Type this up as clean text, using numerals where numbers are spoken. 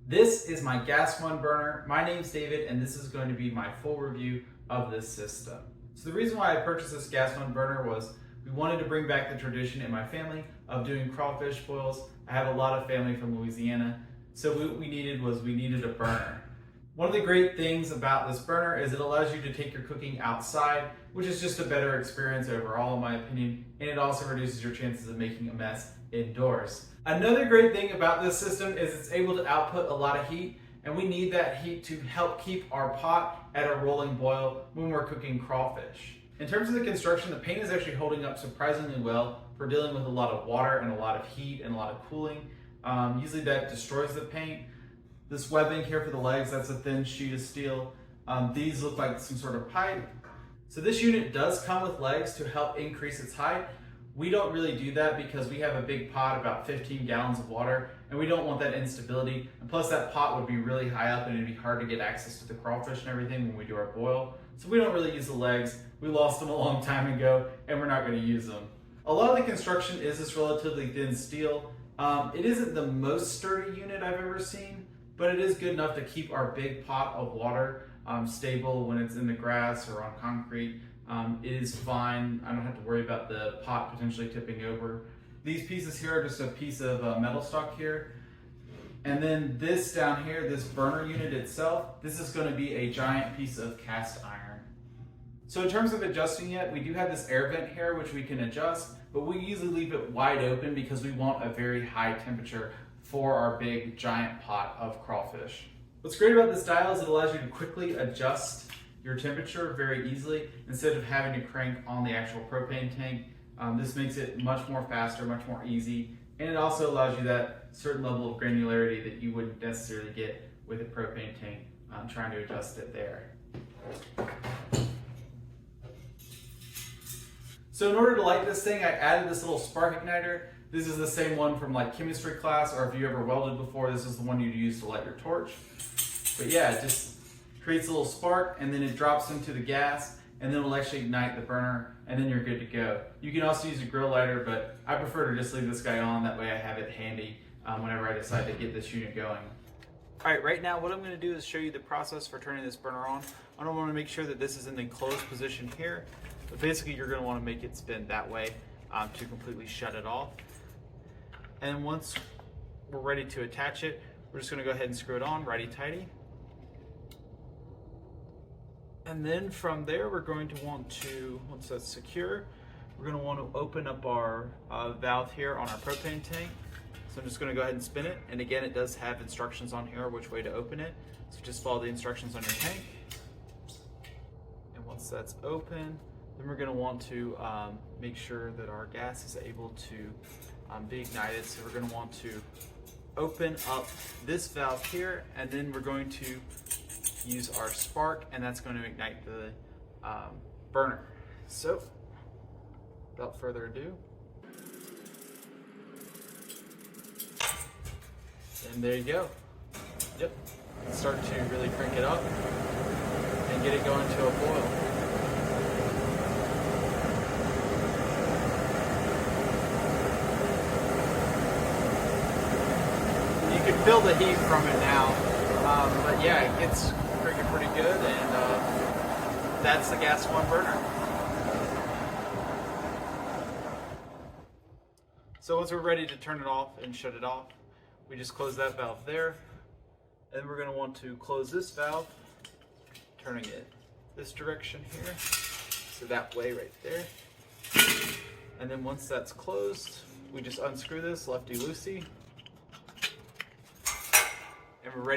This is my Gas One burner. My name's David, and this is going to be my full review of this system. So the reason why I purchased this Gas One burner was we wanted to bring back the tradition in my family of doing crawfish boils. I have a lot of family from Louisiana, so what we needed a burner. One of the great things about this burner is it allows you to take your cooking outside, which is just a better experience overall in my opinion, and it also reduces your chances of making a mess indoors. Another great thing about this system is it's able to output a lot of heat, and we need that heat to help keep our pot at a rolling boil when we're cooking crawfish. In terms of the construction, the paint is actually holding up surprisingly well for dealing with a lot of water and a lot of heat and a lot of cooling. Usually that destroys the paint. This webbing here for the legs, that's a thin sheet of steel. These look like some sort of pipe. So this unit does come with legs to help increase its height. We don't really do that because we have a big pot, about 15 gallons of water, and we don't want that instability. And plus that pot would be really high up and it'd be hard to get access to the crawfish and everything when we do our boil. So we don't really use the legs. We lost them a long time ago and we're not gonna use them. A lot of the construction is this relatively thin steel. It isn't the most sturdy unit I've ever seen, but it is good enough to keep our big pot of water stable when it's in the grass or on concrete. It is fine. I don't have to worry about the pot potentially tipping over. These pieces here are just a piece of metal stock here. And then this down here, this burner unit itself, this is going to be a giant piece of cast iron. So in terms of adjusting it, we do have this air vent here which we can adjust, but we usually leave it wide open because we want a very high temperature for our big giant pot of crawfish. What's great about this dial is it allows you to quickly adjust your temperature very easily instead of having to crank on the actual propane tank. This makes it much more faster, much more easy, and it also allows you that certain level of granularity that you wouldn't necessarily get with a propane tank trying to adjust it there. So in order to light this thing, I added this little spark igniter. This is the same one from like chemistry class, or if you ever welded before, this is the one you'd use to light your torch. But yeah, it just creates a little spark and then it drops into the gas and then it'll actually ignite the burner and then you're good to go. You can also use a grill lighter, but I prefer to just leave this guy on, that way I have it handy whenever I decide to get this unit going. Alright, right now what I'm going to do is show you the process for turning this burner on. I don't want to make sure that this is in the closed position here, but basically you're going to want to make it spin that way to completely shut it off. And once we're ready to attach it, we're just going to go ahead and screw it on, righty-tighty. And then from there, we're going to want to, once that's secure, we're going to want to open up our valve here on our propane tank. So I'm just going to go ahead and spin it. And again, it does have instructions on here which way to open it. So just follow the instructions on your tank. And once that's open, then we're going to want to make sure that our gas is able to be ignited. So we're going to want to open up this valve here, and then we're going to use our spark, and that's going to ignite the burner. So without further ado, and there you go. Yep, start to really crank it up and get it going to a boil. You can feel the heat from it now, but yeah, it gets cooking pretty good, and that's the Gas One burner. So once we're ready to turn it off and shut it off, we just close that valve there, and we're going to want to close this valve, turning it this direction here, so that way right there. And then once that's closed, we just unscrew this lefty-loosey, and we're ready.